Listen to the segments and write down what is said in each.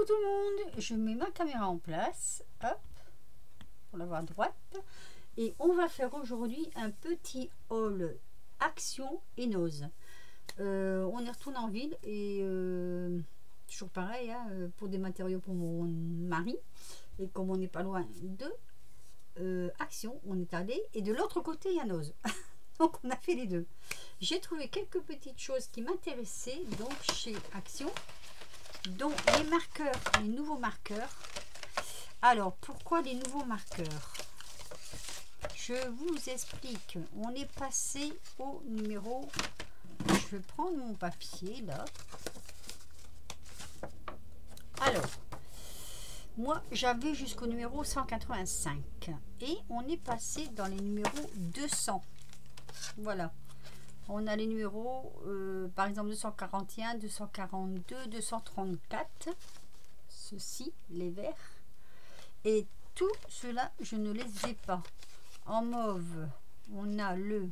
Coucou tout le monde, je mets ma caméra en place, hop, pour la voir droite, et on va faire aujourd'hui un petit haul Action et Noz. On est retourné en ville et toujours pareil, hein, pour des matériaux pour mon mari, et comme on n'est pas loin de Action, on est allé, et de l'autre côté il y a Noz. Donc on a fait les deux. J'ai trouvé quelques petites choses qui m'intéressaient donc chez Action, dont les marqueurs, les nouveaux marqueurs. Alors pourquoi les nouveaux marqueurs? Je vous explique. On est passé au numéro, je vais prendre mon papier là. Alors moi j'avais jusqu'au numéro 185 et on est passé dans les numéros 200. Voilà, on a les numéros par exemple 241, 242, 234, ceux-ci, les verts, et tout cela je ne les ai pas. En mauve, on a le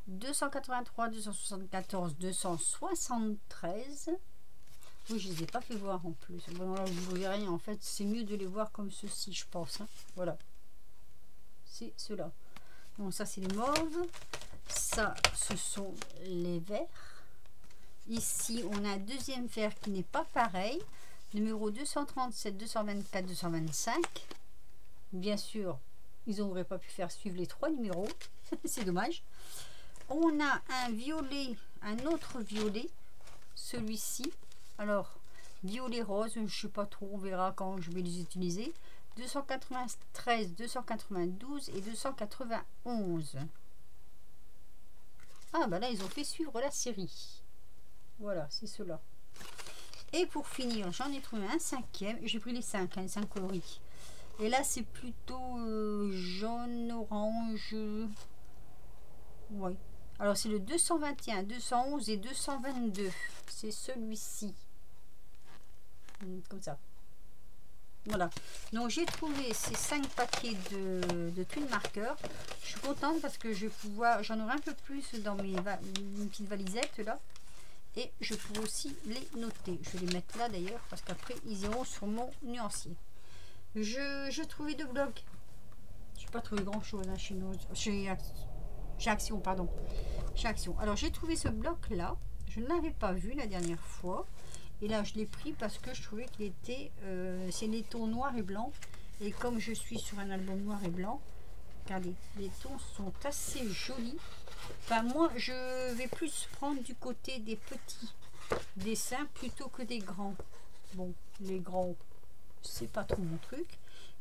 283, 274, 273. Oui, je ne les ai pas fait voir en plus. Bon, là, vous ne voyez rien. En fait, c'est mieux de les voir comme ceci, je pense. Hein. Voilà. C'est ceux-là. Donc, ça, c'est les mauves. Ça, ce sont les verts. Ici, on a un deuxième vert qui n'est pas pareil. Numéro 237, 224, 225. Bien sûr, ils n'auraient pas pu faire suivre les trois numéros. C'est dommage. On a un violet, un autre violet. Celui-ci. Alors, violet rose, je ne sais pas trop, on verra quand je vais les utiliser. 293, 292 et 291. Ah, bah là, ils ont fait suivre la série. Voilà, c'est cela. Et pour finir, j'en ai trouvé un cinquième. J'ai pris les 5, hein, les 5 coloris. Et là, c'est plutôt jaune, orange. Oui. Alors, c'est le 221, 211 et 222. C'est celui-ci. Comme ça. Voilà. Donc, j'ai trouvé ces 5 paquets de tuiles marqueurs. Je suis contente parce que je vais pouvoir... J'en aurai un peu plus dans mes petites valisettes, là. Et je pourrai aussi les noter. Je vais les mettre là, d'ailleurs, parce qu'après, ils iront sur mon nuancier. Je trouvais deux blocs. Je n'ai pas trouvé grand-chose hein, chez Action, pardon. Chez Action. Alors, j'ai trouvé ce bloc-là. Je ne l'avais pas vu la dernière fois. Et là, je l'ai pris parce que je trouvais qu'il était... c'est les tons noirs et blancs. Et comme je suis sur un album noir et blanc, regardez, les tons sont assez jolis. Enfin, moi, je vais plus prendre du côté des petits dessins plutôt que des grands. Bon, les grands, c'est pas trop mon truc.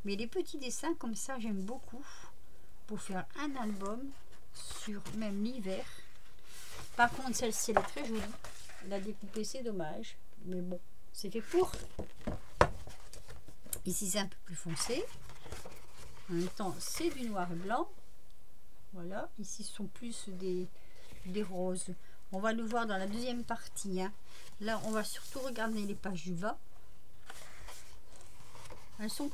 Mais les petits dessins comme ça, j'aime beaucoup. Pour faire un album sur même l'hiver. Par contre, celle-ci, elle est très jolie. La découper, c'est dommage. Mais bon, c'est fait pour. Ici, c'est un peu plus foncé. En même temps, c'est du noir et blanc. Voilà. Ici, ce sont plus des roses. On va le voir dans la deuxième partie. Hein. Là, on va surtout regarder les pages du bas. Elles sont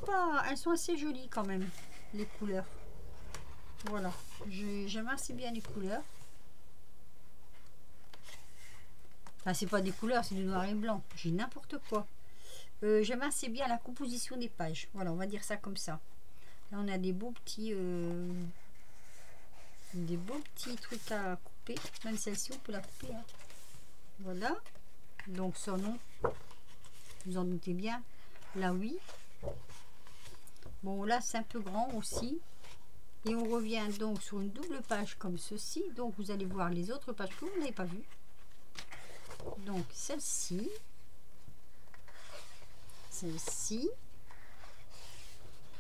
assez jolies quand même, les couleurs. Voilà. J'aime assez bien les couleurs. Enfin, c'est pas des couleurs, c'est du noir et blanc. J'ai n'importe quoi. J'aime assez bien la composition des pages. Voilà, on va dire ça comme ça. Là, on a des beaux petits trucs à couper. Même celle-ci, on peut la couper. Hein. Voilà. Donc, son nom, vous en doutez bien. Là, oui. Bon, là, c'est un peu grand aussi. Et on revient donc sur une double page comme ceci. Donc, vous allez voir les autres pages que vous n'avez pas vues. Donc celle-ci, celle-ci,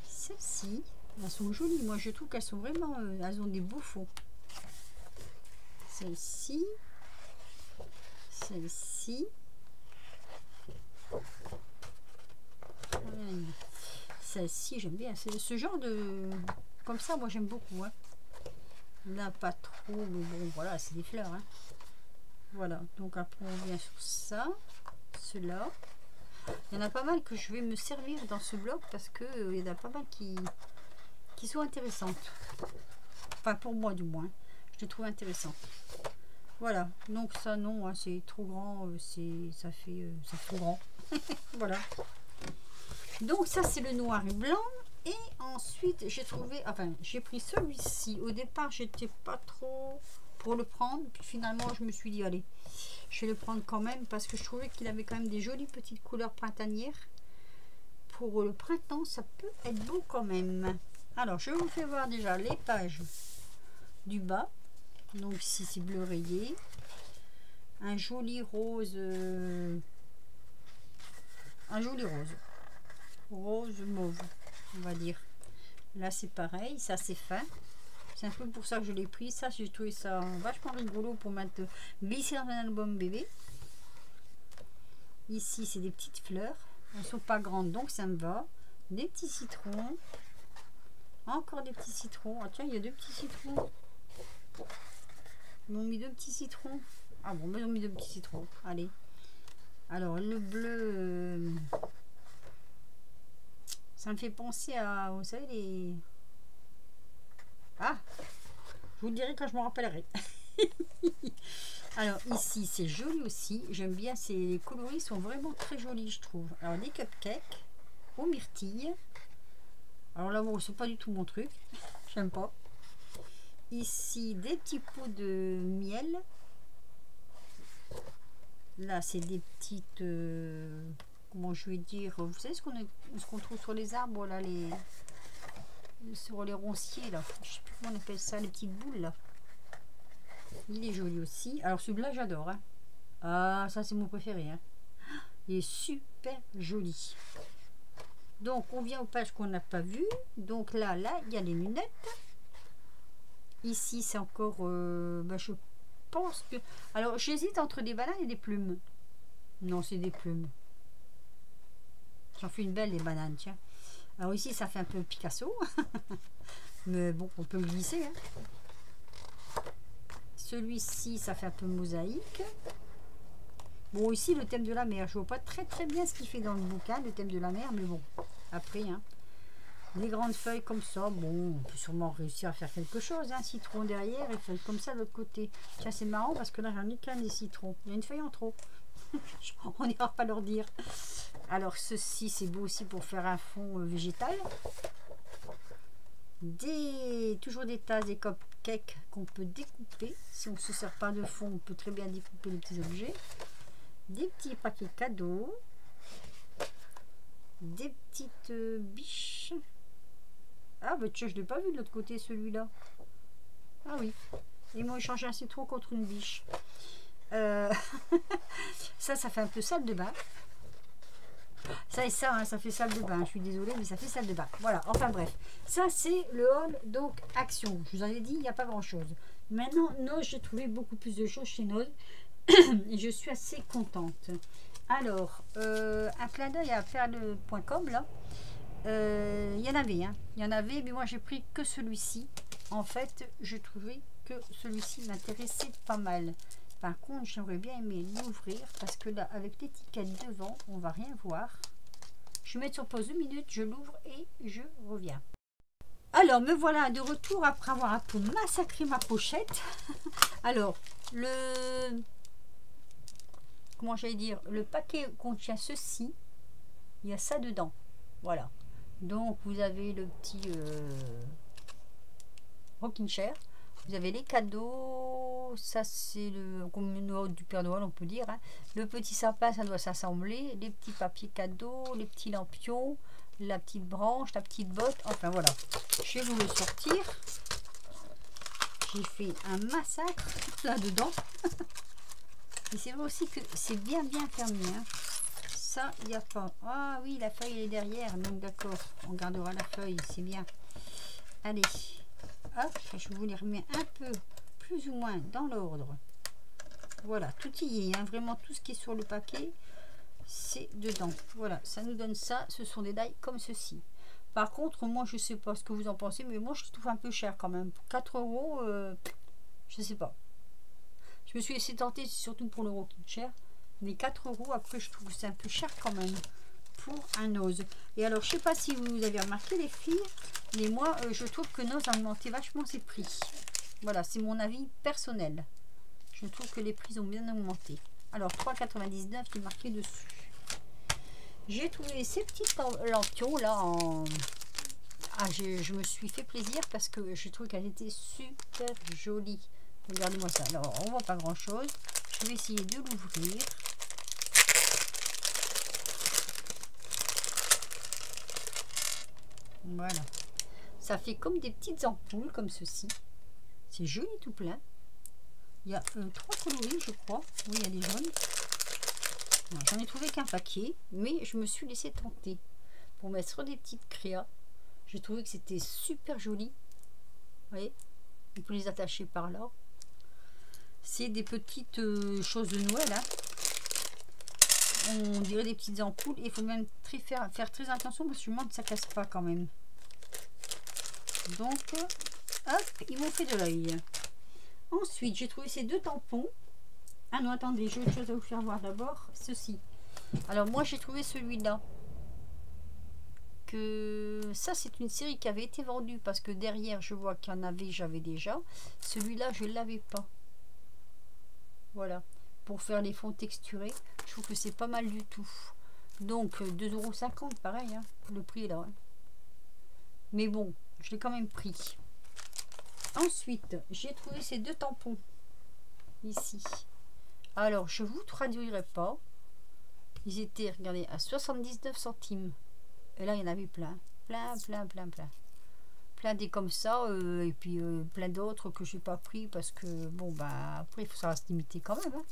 celle-ci, elles sont jolies. Moi je trouve qu'elles sont vraiment, elles ont des beaux fonds. Celle-ci, celle-ci, celle-ci, j'aime bien. C'est ce genre de, comme ça, moi j'aime beaucoup. Hein. Là pas trop, mais bon voilà, c'est des fleurs. Hein. Voilà, donc après on vient sur ça, cela. Il y en a pas mal que je vais me servir dans ce bloc parce que il y en a pas mal qui sont intéressantes. Enfin pour moi du moins, je les trouve intéressantes. Voilà, donc ça non, hein, c'est trop grand, ça fait trop grand. Voilà. Donc ça c'est le noir et blanc. Et ensuite j'ai trouvé, enfin j'ai pris celui-ci. Au départ j'étais pas trop pour le prendre, puis finalement je me suis dit allez, je vais le prendre quand même parce que je trouvais qu'il avait quand même des jolies petites couleurs printanières. Pour le printemps ça peut être beau quand même. Alors je vous fais voir déjà les pages du bas. Donc ici c'est bleu rayé, un joli rose mauve, on va dire. Là c'est pareil, ça c'est fin, c'est un peu pour ça que je l'ai pris. Ça j'ai trouvé ça vachement rigolo pour mettre glisser dans un album bébé. Ici c'est des petites fleurs, elles sont pas grandes donc ça me va. Des petits citrons, encore des petits citrons. Ah tiens, il y a deux petits citrons. Ils m'ont mis deux petits citrons. Ah bon, ils ont mis deux petits citrons. Allez. Alors, le bleu, ça me fait penser à, vous savez, les... Ah, je vous le dirai quand je m'en rappellerai. Alors, ici, c'est joli aussi. J'aime bien, les coloris sont vraiment très jolis, je trouve. Alors, des cupcakes aux myrtilles. Alors là, bon, c'est pas du tout mon truc. J'aime pas. Ici, des petits pots de miel. Là, c'est des petites... comment je vais dire? Vous savez ce qu'on trouve sur les arbres, là, sur les ronciers, là. Je sais plus comment on appelle ça, les petites boules, là. Il est joli aussi. Alors, celui-là, j'adore. Hein. Ah, ça, c'est mon préféré. Hein. Il est super joli. Donc, on vient aux pages qu'on n'a pas vues. Donc là, il y a les lunettes. Ici, c'est encore... je pense que... Alors, j'hésite entre des bananes et des plumes. Non, c'est des plumes. J'en fais une belle, les bananes, tiens. Alors ici, ça fait un peu Picasso. Mais bon, on peut le glisser. Hein. Celui-ci, ça fait un peu mosaïque. Bon, ici, le thème de la mer. Je vois pas très très bien ce qu'il fait dans le bouquin, le thème de la mer. Mais bon, après, hein. Les grandes feuilles comme ça, bon, on peut sûrement réussir à faire quelque chose. Hein. Citron derrière et feuilles comme ça de l'autre côté. Tiens, c'est marrant parce que là, j'en ai qu'un des citrons. Il y a une feuille en trop. On n'ira pas leur dire. Alors, ceci, c'est beau aussi pour faire un fond végétal. Toujours des tasses, des cupcakes qu'on peut découper. Si on ne se sert pas de fond, on peut très bien découper les petits objets. Des petits paquets cadeaux. Des petites biches. Ah, bah tiens, je ne l'ai pas vu de l'autre côté, celui-là. Ah oui. Ils m'ont échangé un citron contre une biche. Ça fait un peu salle de bain. Ça et ça, hein, ça fait salle de bain. Je suis désolée, mais ça fait salle de bain. Voilà, enfin bref. Ça, c'est le haul, donc, action. Je vous en ai dit, il n'y a pas grand-chose. Maintenant, Noz, j'ai trouvé beaucoup plus de choses chez Noz. Et je suis assez contente. Alors, un clin d'œil à perle.com, là. Il y en avait, hein. Il y en avait, mais moi, j'ai pris que celui-ci. En fait, je trouvais que celui-ci m'intéressait pas mal. Par contre, j'aimerais bien aimer l'ouvrir parce que là, avec l'étiquette devant, on va rien voir. Je vais mettre sur pause 2 minutes, je l'ouvre et je reviens. Alors, me voilà de retour après avoir un peu massacré ma pochette. Alors, comment j'allais dire, le paquet contient ceci. Il y a ça dedans. Voilà. Donc, vous avez le petit rocking chair. Vous avez les cadeaux, ça c'est le du Père Noël, on peut dire. Hein. Le petit sapin, ça doit s'assembler. Les petits papiers cadeaux, les petits lampions, la petite branche, la petite botte. Enfin voilà, je vais vous le sortir. J'ai fait un massacre là-dedans. Et c'est vrai aussi que c'est bien fermé. Hein. Ça, il n'y a pas. Ah oui, la feuille elle est derrière, donc d'accord. On gardera la feuille, c'est bien. Allez. Hop, je vous les remets un peu plus ou moins dans l'ordre. Voilà, tout y est, hein, vraiment tout ce qui est sur le paquet, c'est dedans. Voilà, ça nous donne ça. Ce sont des dailles comme ceci. Par contre, moi, je sais pas ce que vous en pensez, mais moi, je trouve un peu cher quand même. Pour 4 euros, je sais pas. Je me suis laissé tenter, surtout pour le rocking chair. Mais 4 euros, après, je trouve que c'est un peu cher quand même. Pour un Noz. Et alors, je sais pas si vous avez remarqué les filles, mais moi, je trouve que Noz a augmenté vachement ses prix. Voilà, c'est mon avis personnel. Je trouve que les prix ont bien augmenté. Alors 3,99 qui est marqué dessus. J'ai trouvé ces petites lampions là en... Ah, je me suis fait plaisir parce que je trouve qu'elles étaient super jolies. Regardez-moi ça. Alors, on voit pas grand chose. Je vais essayer de l'ouvrir. Voilà. Ça fait comme des petites ampoules, comme ceci. C'est joli tout plein. Il y a 3 coloris, je crois. Oui, il y a des jaunes. J'en ai trouvé qu'un paquet, mais je me suis laissé tenter pour mettre sur des petites créas. J'ai trouvé que c'était super joli. Vous voyez, on peut les attacher par là. C'est des petites choses de Noël. Hein. On dirait des petites ampoules. Il faut même faire très attention parce que je me demande que ça casse pas quand même. Donc, hop, ils m'ont fait de l'œil. Ensuite, j'ai trouvé ces deux tampons. Ah non, attendez, j'ai autre chose à vous faire voir d'abord. Ceci. Alors, moi, j'ai trouvé celui-là. Ça, c'est une série qui avait été vendue parce que derrière, je vois qu'il y en avait, j'avais déjà. Celui-là, je ne l'avais pas. Voilà. Pour faire les fonds texturés, je trouve que c'est pas mal du tout. Donc, 2,50 €, pareil, hein, le prix est là. Hein. Mais bon, je l'ai quand même pris. Ensuite, j'ai trouvé ces deux tampons ici. Alors, je vous traduirai pas. Ils étaient, regardez, à 79 centimes. Et là, il y en avait plein. Plein des comme ça. Et puis, plein d'autres que je n'ai pas pris parce que, bon, bah, après, il faut savoir se limiter quand même. Hein.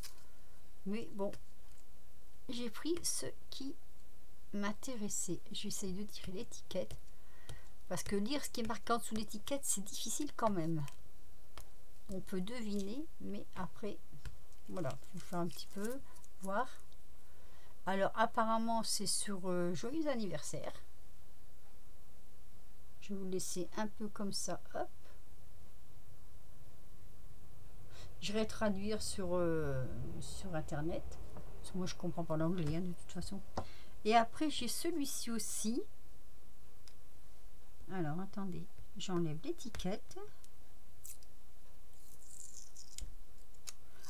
Mais bon, j'ai pris ce qui m'intéressait. J'essaye de tirer l'étiquette. Parce que lire ce qui est marqué en dessous de l'étiquette, c'est difficile quand même. On peut deviner, mais après, voilà, je vais faire un petit peu, voir. Alors, apparemment, c'est sur Joyeux anniversaire. Je vais vous laisser un peu comme ça, hop. Je vais traduire sur Internet. Parce que moi, je comprends pas l'anglais, hein, de toute façon. Et après, j'ai celui-ci aussi. Alors, attendez, j'enlève l'étiquette.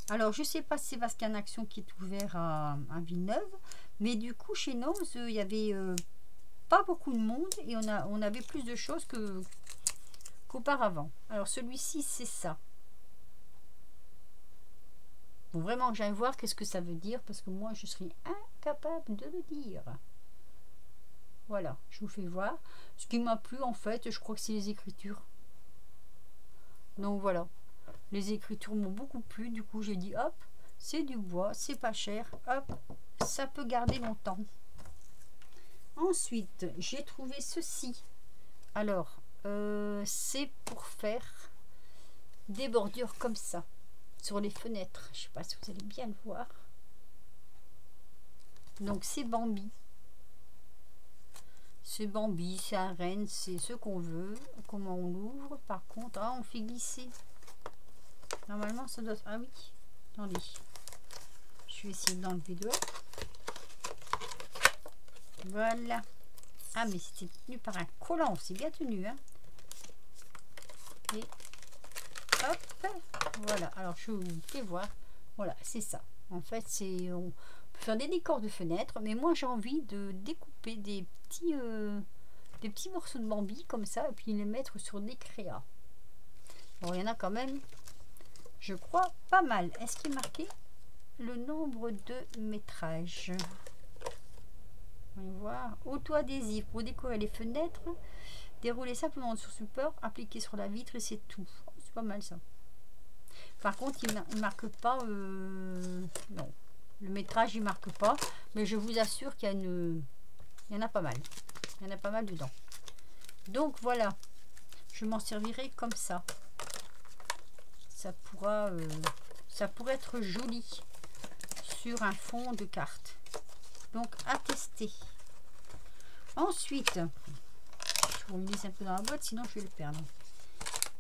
Alors, je sais pas si c'est parce qu'il y a une action qui est ouverte à Villeneuve, mais du coup, chez Nose, il y avait pas beaucoup de monde et on avait plus de choses qu'auparavant. Alors, celui-ci, c'est ça. Bon, vraiment, que j'aille voir qu'est-ce que ça veut dire, parce que moi, je serais incapable de le dire. Voilà, je vous fais voir. Ce qui m'a plu, en fait, je crois que c'est les écritures. Donc, voilà. Les écritures m'ont beaucoup plu. Du coup, j'ai dit, hop, c'est du bois, c'est pas cher. Hop, ça peut garder longtemps. Ensuite, j'ai trouvé ceci. Alors, c'est pour faire des bordures comme ça. Sur les fenêtres. Je sais pas si vous allez bien le voir. Donc, c'est Bambi. C'est Bambi, c'est un renne, c'est ce qu'on veut. Comment on l'ouvre? Par contre, ah, on fait glisser. Normalement, ça doit... Ah oui, attendez. Je vais essayer d'enlever dehors. Voilà. Ah, mais c'était tenu par un collant. C'est bien tenu, hein. Et hop. Voilà. Alors, je vous fais voir. Voilà, c'est ça. En fait, c'est... On peut faire des décors de fenêtres. Mais moi, j'ai envie de découper des petits morceaux de Bambi comme ça. Et puis les mettre sur des créas. Bon, il y en a quand même... Je crois pas mal. Est-ce qu'il est marqué le nombre de métrages? On va voir. Auto-adhésif pour décorer les fenêtres. Dérouler simplement sur support, appliquer sur la vitre et c'est tout. Oh, c'est pas mal ça. Par contre, il ne marque pas... non. Le métrage, il marque pas. Mais je vous assure qu'il y a une... Il y en a pas mal. Il y en a pas mal dedans. Donc voilà. Je m'en servirai comme ça. Ça pourrait être joli sur un fond de carte. Donc à tester. Ensuite, je vous le dis un peu dans la boîte, sinon je vais le perdre.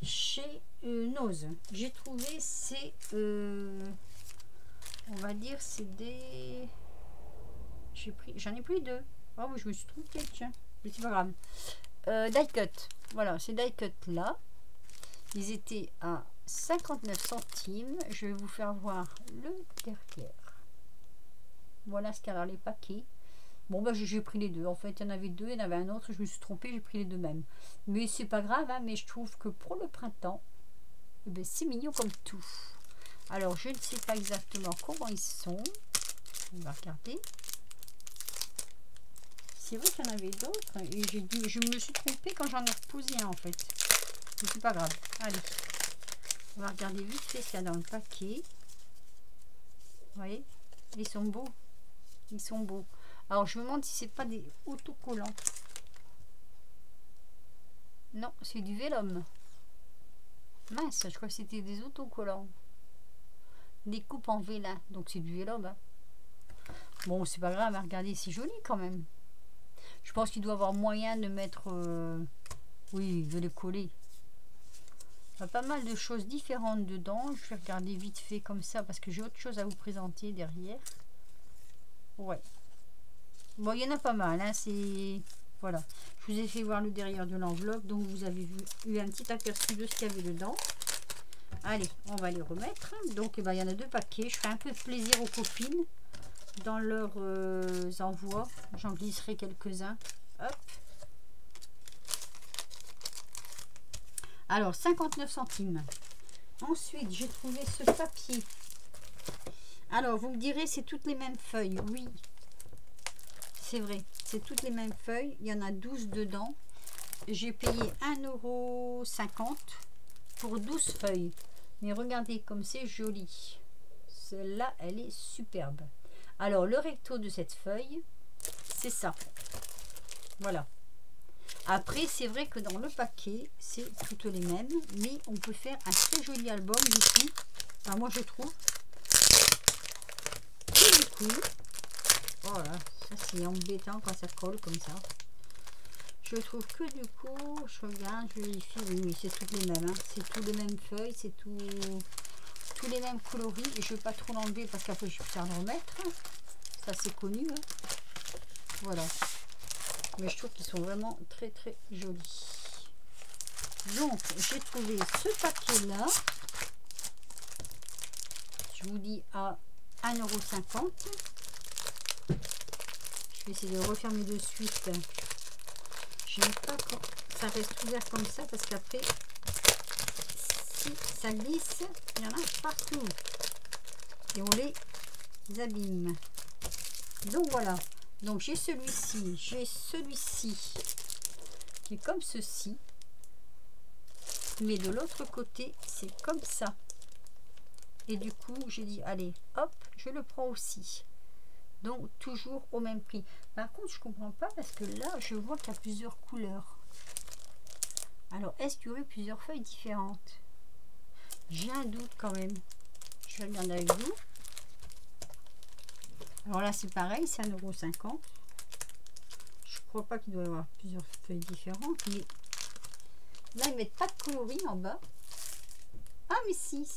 Chez Nose, j'ai trouvé ces, on va dire, c'est des, j'en ai pris deux. Oh oui, je me suis trompée, tiens, mais c'est pas grave. Die cut, voilà, ces die cut là, ils étaient à 59 centimes. Je vais vous faire voir le derrière. Voilà ce qu'il y a dans les paquets. Bon, bah, j'ai pris les deux. En fait, il y en avait deux, il y en avait un autre. Je me suis trompée, j'ai pris les deux mêmes. Mais c'est pas grave, hein, mais je trouve que pour le printemps, eh ben, c'est mignon comme tout. Alors, je ne sais pas exactement comment ils sont. On va regarder. C'est vrai qu'il y en avait d'autres. Et je me suis trompée quand j'en ai reposé un, en fait. Mais c'est pas grave. Allez. On va regarder vite fait ce qu'il y a dans le paquet. Vous voyez, ils sont beaux. Ils sont beaux. Alors, je me demande si c'est pas des autocollants. Non, c'est du vélum. Mince, je crois que c'était des autocollants. Des coupes en vélin. Donc, c'est du vélum. Hein. Bon, c'est pas grave. Hein, regardez, c'est joli quand même. Je pense qu'il doit y avoir moyen de mettre... oui, de les coller. Il y a pas mal de choses différentes dedans. Je vais regarder vite fait comme ça parce que j'ai autre chose à vous présenter derrière. Ouais. Bon, il y en a pas mal. Hein, c'est... Voilà. Je vous ai fait voir le derrière de l'enveloppe. Donc, vous avez eu un petit aperçu de ce qu'il y avait dedans. Allez, on va les remettre. Donc, eh ben, il y en a deux paquets. Je ferai un peu de plaisir aux copines dans leurs envois. J'en glisserai quelques-uns. Hop. Alors, 59 centimes. Ensuite, j'ai trouvé ce papier. Alors, vous me direz, c'est toutes les mêmes feuilles. Oui, c'est vrai. C'est toutes les mêmes feuilles. Il y en a 12 dedans. J'ai payé 1,50 € pour 12 feuilles. Mais regardez comme c'est joli. Celle-là, elle est superbe. Alors, le recto de cette feuille, c'est ça. Voilà. Après, c'est vrai que dans le paquet, c'est toutes les mêmes. Mais on peut faire un très joli album du coup. Enfin, moi, je trouve. Et du coup, voilà, ça c'est embêtant quand ça colle comme ça. Je trouve que du coup, je regarde, je vérifie. Oui, c'est toutes les mêmes. Hein. C'est toutes les mêmes feuilles, c'est tous les mêmes coloris. Et je ne vais pas trop l'enlever parce qu'après je vais faire le remettre. Ça c'est connu. Hein. Voilà. Mais je trouve qu'ils sont vraiment très très jolis. Donc, j'ai trouvé ce paquet-là. Je vous dis à 1,50 €. Je vais essayer de refermer de suite. Je n'aime pas quand ça reste ouvert comme ça parce qu'après, si ça glisse, il y en a partout. Et on les abîme. Donc voilà. Donc j'ai celui-ci. J'ai celui-ci qui est comme ceci. Mais de l'autre côté, c'est comme ça. Et du coup, j'ai dit, allez, hop, je le prends aussi. Donc, toujours au même prix. Par contre, je comprends pas parce que là, je vois qu'il y a plusieurs couleurs. Alors, est-ce qu'il y aurait plusieurs feuilles différentes? J'ai un doute quand même. Je vais regarder avec vous. Alors là, c'est pareil, c'est 1,50 €. Je crois pas qu'il doit y avoir plusieurs feuilles différentes. Mais là, ils mettent pas de coloris en bas. Ah, mais si.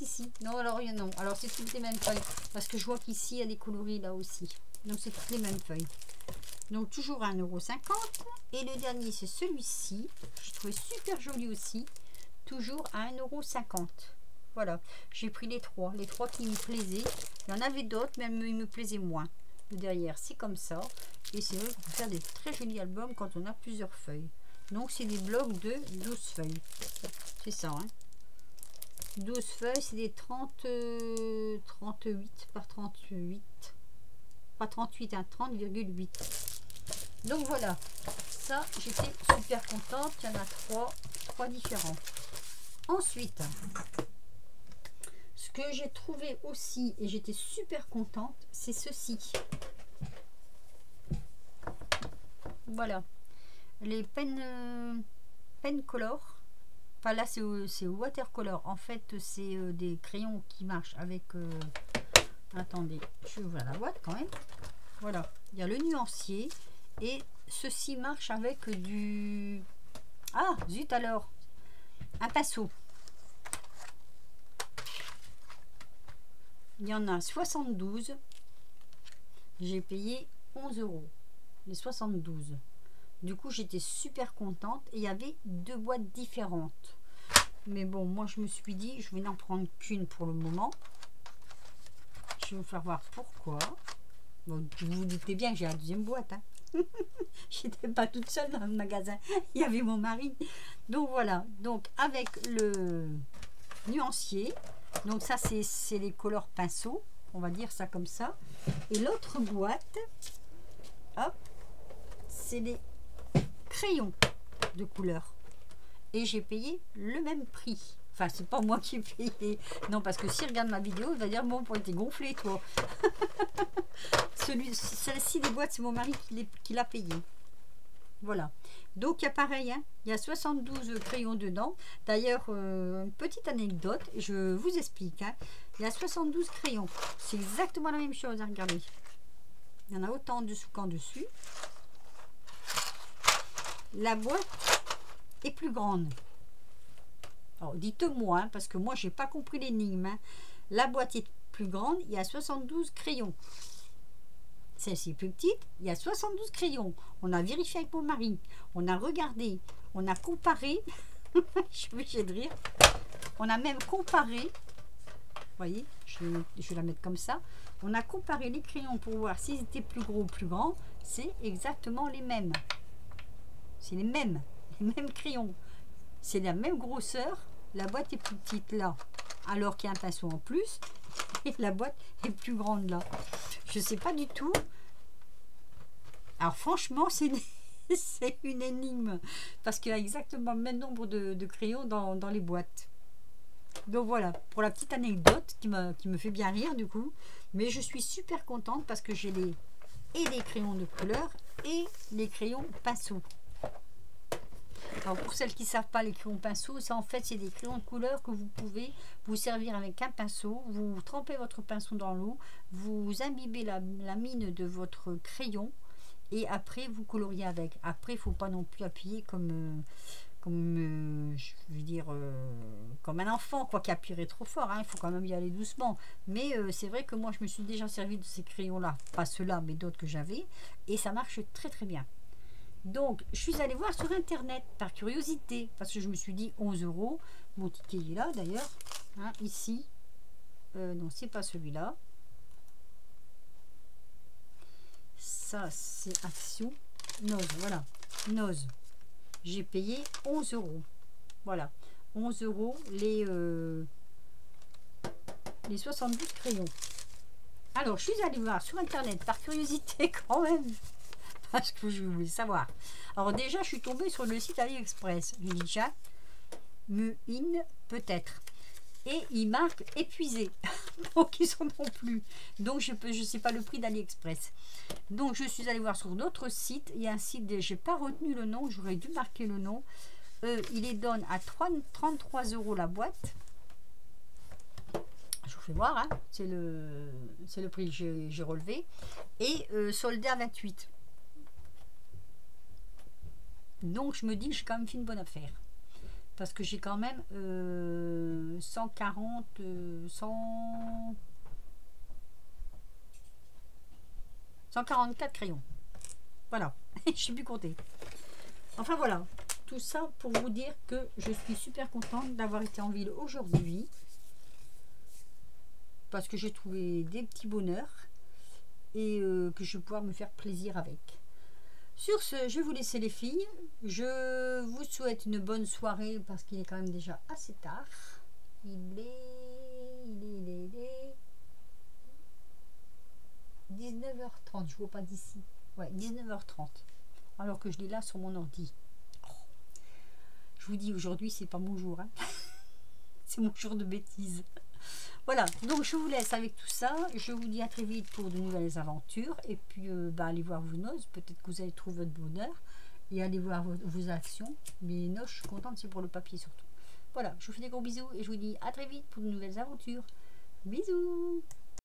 Non, alors, non. Alors, c'est toutes les mêmes feuilles. Parce que je vois qu'ici, il y a des coloris là aussi. Donc, c'est toutes les mêmes feuilles. Donc, toujours à 1,50 €. Et le dernier, c'est celui-ci. Je trouvais super joli aussi. Toujours à 1,50 €. Voilà. J'ai pris les trois. Les trois qui me plaisaient. Il y en avait d'autres, mais ils me plaisaient moins. Le derrière, c'est comme ça. Et c'est vrai qu'on peut faire des très jolis albums quand on a plusieurs feuilles. Donc, c'est des blocs de 12 feuilles. C'est ça, hein. 12 feuilles, c'est des 38 par 38. Pas 38, hein, 30,8. Donc voilà, ça, j'étais super contente. Il y en a trois différents. Ensuite, ce que j'ai trouvé aussi, et j'étais super contente, c'est ceci. Voilà, les pen color. Enfin là, c'est watercolor. En fait, c'est des crayons qui marchent avec... attendez, je vais ouvrir la boîte quand même. Voilà, il y a le nuancier. Et ceci marche avec du... Ah, zut alors. Un pinceau. Il y en a 72. J'ai payé 11 €. Les 72. Du coup, j'étais super contente. Et il y avait deux boîtes différentes. Mais bon, moi je me suis dit, je vais n'en prendre qu'une pour le moment. Je vais vous faire voir pourquoi. Bon, vous vous doutez bien que j'ai la deuxième boîte. Hein. J'étais pas toute seule dans le magasin. Il y avait mon mari. Donc voilà. Donc avec le nuancier. Donc ça c'est les couleurs pinceaux. On va dire ça comme ça. Et l'autre boîte, hop, c'est les crayons de couleur. Et j'ai payé le même prix. Enfin, c'est pas moi qui ai payé. Non, parce que s'il regarde ma vidéo, il va dire, bon, pour être gonflé, toi. Celle-ci des boîtes, c'est mon mari qui l'a payé. Voilà. Donc, il y a pareil, hein, il y a 72 crayons dedans. D'ailleurs, une petite anecdote, je vous explique. Hein, il y a 72 crayons. C'est exactement la même chose, hein, regardez. Il y en a autant en dessous qu'en dessus. La boîte est plus grande. Alors, dites-moi, hein, parce que moi, j'ai pas compris l'énigme. Hein. La boîte est plus grande, il y a 72 crayons. Celle-ci est plus petite, il y a 72 crayons. On a vérifié avec mon mari. On a regardé, on a comparé. Je suis obligée de rire. On a même comparé. Vous voyez, je vais la mettre comme ça. On a comparé les crayons pour voir s'ils étaient plus gros ou plus grands. C'est exactement les mêmes. C'est les mêmes crayons. C'est la même grosseur. La boîte est plus petite là, alors qu'il y a un pinceau en plus. Et la boîte est plus grande là. Je sais pas du tout. Alors franchement, c'est une énigme. Parce qu'il y a exactement le même nombre de crayons dans les boîtes. Donc voilà, pour la petite anecdote qui me fait bien rire du coup. Mais je suis super contente parce que j'ai les crayons de couleur et les crayons pinceaux. Alors pour celles qui ne savent pas, les crayons pinceaux, ça en fait c'est des crayons de couleur que vous pouvez vous servir avec un pinceau. Vous trempez votre pinceau dans l'eau, vous imbibez la mine de votre crayon et après vous coloriez avec. Après il ne faut pas non plus appuyer comme je veux dire comme un enfant quoi, qui appuierait trop fort. Hein. Il faut quand même y aller doucement. Mais c'est vrai que moi je me suis déjà servi de ces crayons là, pas ceux-là mais d'autres que j'avais, et ça marche très très bien. Donc, je suis allée voir sur internet par curiosité parce que je me suis dit 11 €. Mon ticket est là d'ailleurs, hein, ici. Non, c'est pas celui-là. Ça, c'est Action. Nose, voilà. Nose. J'ai payé 11 €. Voilà. 11 € les 72 crayons. Alors, je suis allée voir sur internet par curiosité quand même. Parce que je voulais savoir. Alors déjà, je suis tombée sur le site AliExpress. Je dis déjà, peut-être. Et il marque épuisé. Donc ils sont non plus. Donc je sais pas le prix d'AliExpress. Donc je suis allée voir sur d'autres sites. Il y a un site, j'ai pas retenu le nom, j'aurais dû marquer le nom. Il les donne à 33 € la boîte. Je vous fais voir, hein. C'est le prix que j'ai relevé. Et soldé à 28. Donc je me dis que j'ai quand même fait une bonne affaire. Parce que j'ai quand même 144 crayons. Voilà, je ne sais plus compter. Enfin voilà, tout ça pour vous dire que je suis super contente d'avoir été en ville aujourd'hui. Parce que j'ai trouvé des petits bonheurs et que je vais pouvoir me faire plaisir avec. Sur ce, je vais vous laisser les filles. Je vous souhaite une bonne soirée parce qu'il est quand même déjà assez tard. Il est 19h30, je ne vois pas d'ici. Ouais, 19h30. Alors que je l'ai là sur mon ordi. Oh. Je vous dis, aujourd'hui, c'est pas mon jour. Hein. C'est mon jour de bêtises. Voilà, donc je vous laisse avec tout ça. Je vous dis à très vite pour de nouvelles aventures. Et puis, allez voir vos noces. Peut-être que vous allez trouver votre bonheur. Et allez voir vos actions. Mais noces, je suis contente, c'est pour le papier surtout. Voilà, je vous fais des gros bisous. Et je vous dis à très vite pour de nouvelles aventures. Bisous!